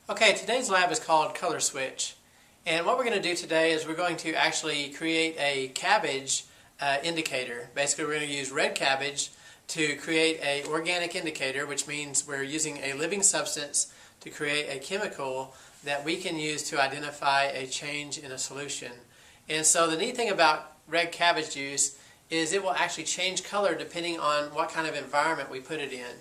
Okay, today's lab is called Color Switch. And what we're going to do today is we're going to actually create a cabbage indicator. Basically, we're going to use red cabbage to create an organic indicator, which means we're using a living substance to create a chemical that we can use to identify a change in a solution. And so the neat thing about red cabbage juice is it will actually change color depending on what kind of environment we put it in.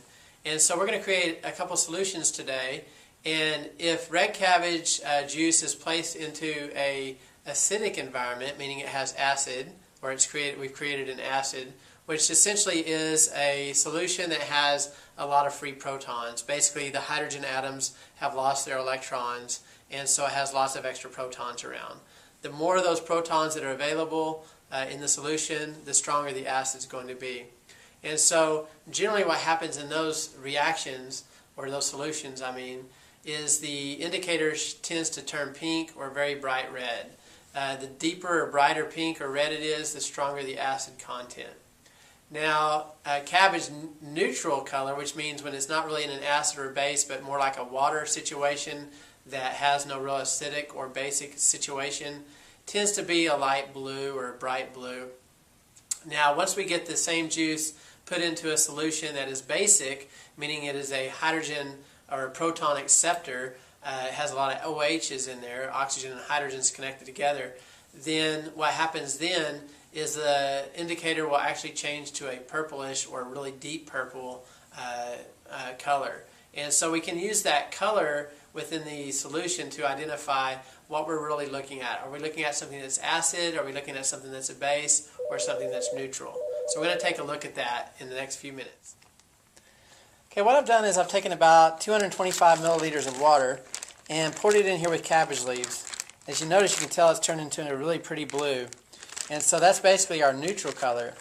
And so we're going to create a couple solutions today. And if red cabbage juice is placed into a acidic environment, meaning it has acid, or we've created an acid, which essentially is a solution that has a lot of free protons. Basically, the hydrogen atoms have lost their electrons, and so it has lots of extra protons around. The more of those protons that are available in the solution, the stronger the acid is going to be. And so generally what happens in those reactions, or those solutions, is the indicator tends to turn pink or very bright red. The deeper or brighter pink or red it is, the stronger the acid content. Now, cabbage neutral color, which means when it's not really in an acid or base, but more like a water situation that has no real acidic or basic situation, tends to be a light blue or a bright blue. Now, once we get the same juice put into a solution that is basic, meaning it is a hydrogen or a proton acceptor, it has a lot of OHs in there, oxygen and hydrogens connected together, then what happens then is the indicator will actually change to a purplish or really deep purple color. And so we can use that color within the solution to identify what we're really looking at. Are we looking at something that's acid? Are we looking at something that's a base? Or something that's neutral? So we're going to take a look at that in the next few minutes. Okay, what I've done is I've taken about 225 milliliters of water and poured it in here with cabbage leaves. As you notice, you can tell it's turned into a really pretty blue. And so that's basically our neutral color.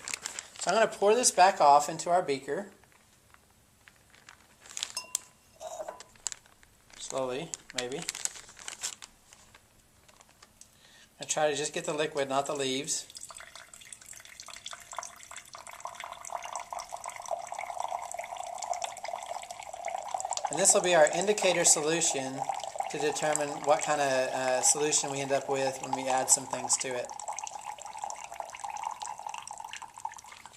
So I'm going to pour this back off into our beaker. Slowly, maybe. I try to just get the liquid, not the leaves. And this will be our indicator solution to determine what kind of solution we end up with when we add some things to it.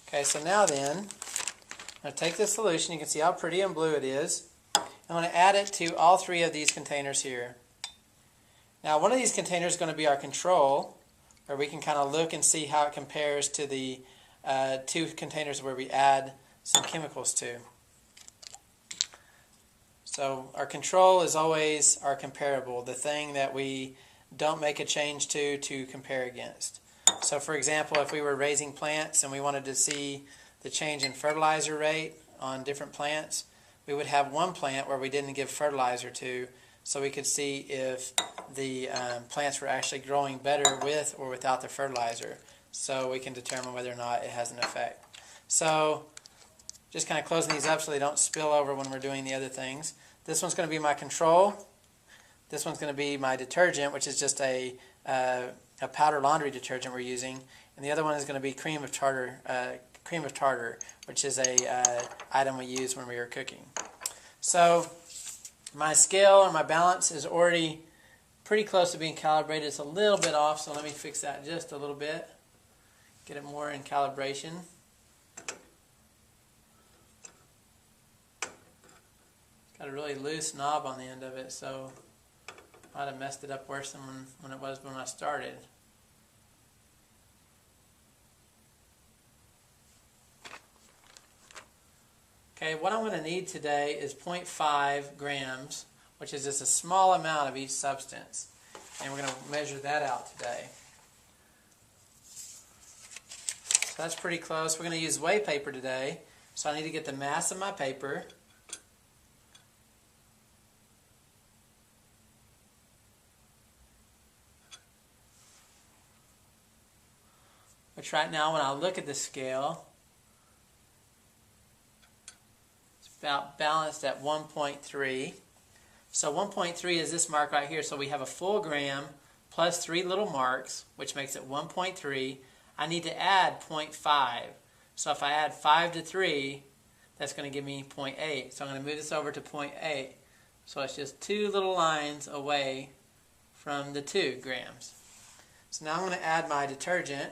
Okay, so now then, I'm going to take this solution. You can see how pretty and blue it is. I'm going to add it to all three of these containers here. Now, one of these containers is going to be our control, where we can kind of look and see how it compares to the two containers where we add some chemicals to. So our control is always our comparable, the thing that we don't make a change to compare against. So for example, if we were raising plants and we wanted to see the change in fertilizer rate on different plants, we would have one plant where we didn't give fertilizer to, so we could see if the plants were actually growing better with or without the fertilizer, so we can determine whether or not it has an effect. So just kind of closing these up so they don't spill over when we're doing the other things. This one's going to be my control. This one's going to be my detergent, which is just a powder laundry detergent we're using, and the other one is going to be cream of tartar, which is a item we use when we are cooking. So my scale or my balance is already pretty close to being calibrated. It's a little bit off, so let me fix that just a little bit, get it more in calibration. Got a really loose knob on the end of it, so I might have messed it up worse than when it was when I started. Okay, what I'm going to need today is 0.5 grams, which is just a small amount of each substance. And we're going to measure that out today. So that's pretty close. We're going to use whey paper today, so I need to get the mass of my paper. Which right now, when I look at the scale, it's about balanced at 1.3. So 1.3 is this mark right here. So we have a full gram plus 3 little marks, which makes it 1.3. I need to add 0.5. So if I add 5 to 3, that's going to give me 0.8. So I'm going to move this over to 0.8. So it's just 2 little lines away from the 2 grams. So now I'm going to add my detergent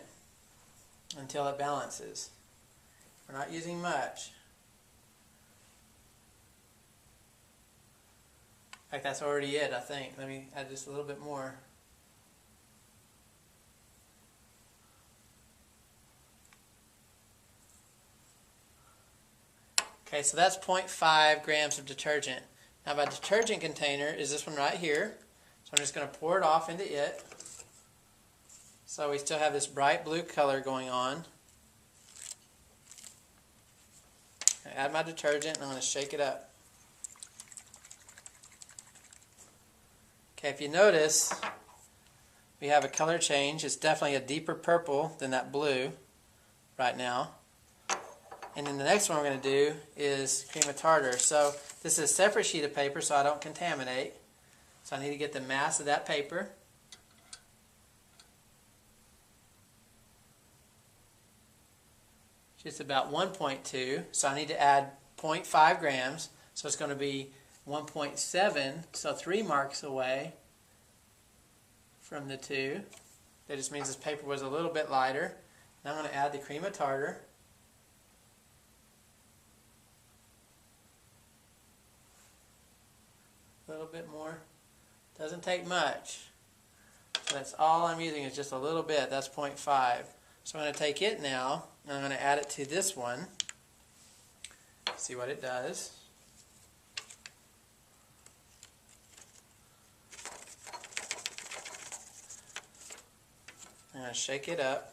until it balances. We're not using much. In fact, that's already it, I think. Let me add just a little bit more. Okay, so that's 0.5 grams of detergent. Now my detergent container is this one right here. So I'm just going to pour it off into it. So we still have this bright blue color going on. I add my detergent and I'm going to shake it up. Okay, if you notice, we have a color change. It's definitely a deeper purple than that blue right now. And then the next one we're going to do is cream of tartar. So this is a separate sheet of paper so I don't contaminate. So I need to get the mass of that paper. Just about 1.2. So I need to add 0.5 grams. So it's going to be 1.7. So 3 marks away from the 2. That just means this paper was a little bit lighter. Now I'm going to add the cream of tartar. A little bit more. Doesn't take much. So that's all I'm using is just a little bit. That's 0.5. So I'm going to take it now and I'm going to add it to this one. See what it does. I'm going to shake it up.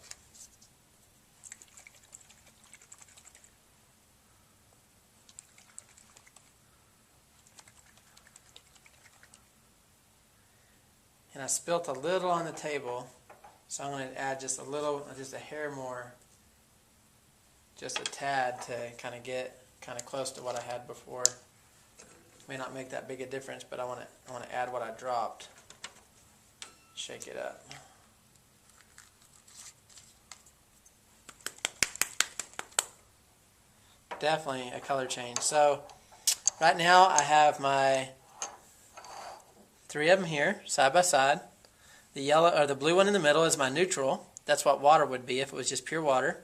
And I spilt a little on the table, so I'm going to add just a little, just a hair more, just a tad to kind of get kind of close to what I had before. May not make that big a difference, but I want to add what I dropped. Shake it up. Definitely a color change. So right now I have my 3 of them here, side by side. The yellow or the blue one in the middle is my neutral. That's what water would be if it was just pure water.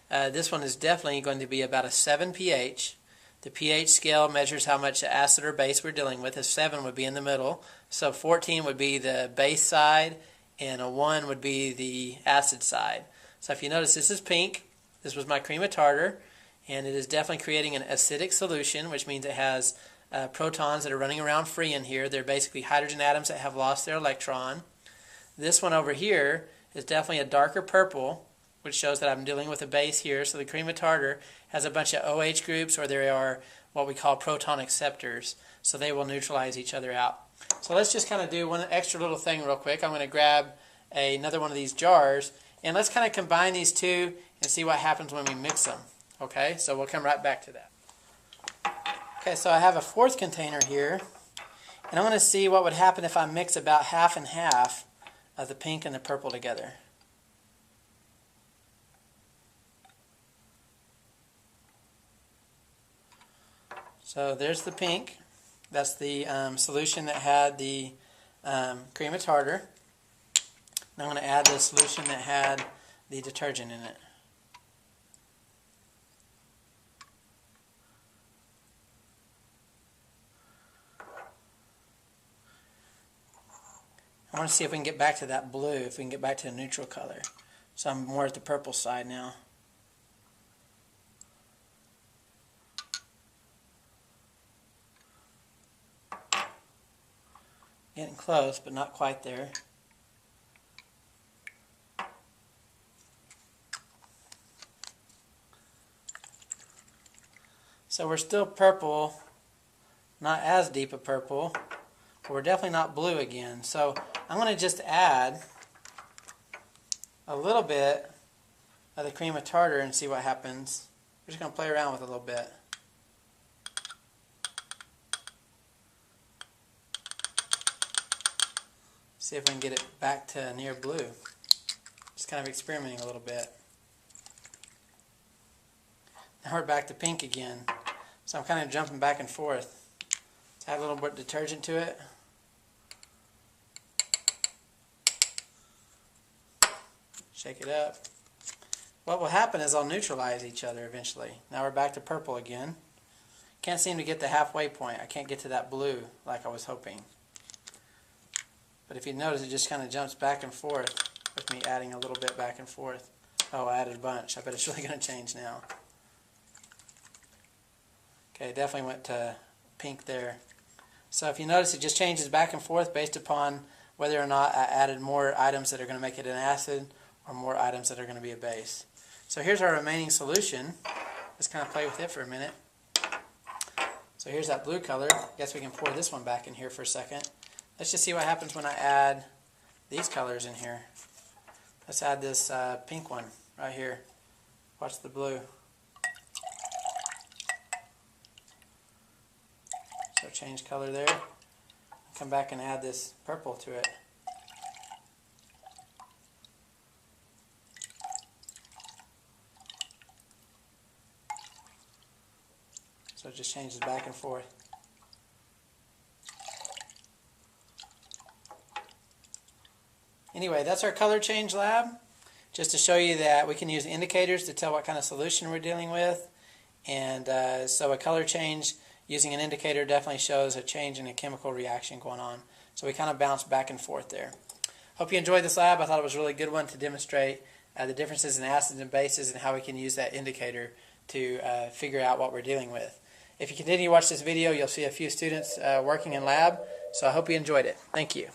This one is definitely going to be about a 7 pH. The pH scale measures how much acid or base we're dealing with. A 7 would be in the middle. So 14 would be the base side, and a 1 would be the acid side. So if you notice, this is pink. This was my cream of tartar, and it is definitely creating an acidic solution, which means it has protons that are running around free in here. They're basically hydrogen atoms that have lost their electron. This one over here is definitely a darker purple, which shows that I'm dealing with a base here. So the cream of tartar has a bunch of OH groups, or there are what we call proton acceptors. So they will neutralize each other out. So let's just kind of do one extra little thing real quick. I'm going to grab another one of these jars, and let's kind of combine these two and see what happens when we mix them. Okay, so we'll come right back to that. Okay, so I have a 4th container here, and I'm going to see what would happen if I mix about half and half of the pink and the purple together. So there's the pink. That's the solution that had the cream of tartar. Now I'm going to add the solution that had the detergent in it. I want to see if we can get back to that blue, if we can get back to a neutral color. So I'm more at the purple side now. Getting close, but not quite there. So we're still purple, not as deep a purple, but we're definitely not blue again. So I'm going to just add a little bit of the cream of tartar and see what happens. We're just going to play around with it a little bit. See if we can get it back to near blue. Just kind of experimenting a little bit. Now we're back to pink again. So I'm kind of jumping back and forth. Let's add a little bit of detergent to it. Shake it up. What will happen is they'll neutralize each other eventually. Now we're back to purple again. Can't seem to get the halfway point. I can't get to that blue like I was hoping. But if you notice, it just kind of jumps back and forth with me adding a little bit back and forth. Oh, I added a bunch. I bet it's really going to change now. Okay, it definitely went to pink there. So if you notice, it just changes back and forth based upon whether or not I added more items that are going to make it an acid or more items that are going to be a base. So here's our remaining solution. Let's kind of play with it for a minute. So here's that blue color. I guess we can pour this one back in here for a second. Let's just see what happens when I add these colors in here. Let's add this pink one right here. Watch the blue. So change color there. Come back and add this purple to it. So it just changes back and forth. Anyway, that's our color change lab. Just to show you that we can use indicators to tell what kind of solution we're dealing with. And so a color change using an indicator definitely shows a change in a chemical reaction going on. So we kind of bounce back and forth there. Hope you enjoyed this lab. I thought it was a really good one to demonstrate the differences in acids and bases and how we can use that indicator to figure out what we're dealing with. If you continue to watch this video, you'll see a few students working in lab. So I hope you enjoyed it. Thank you.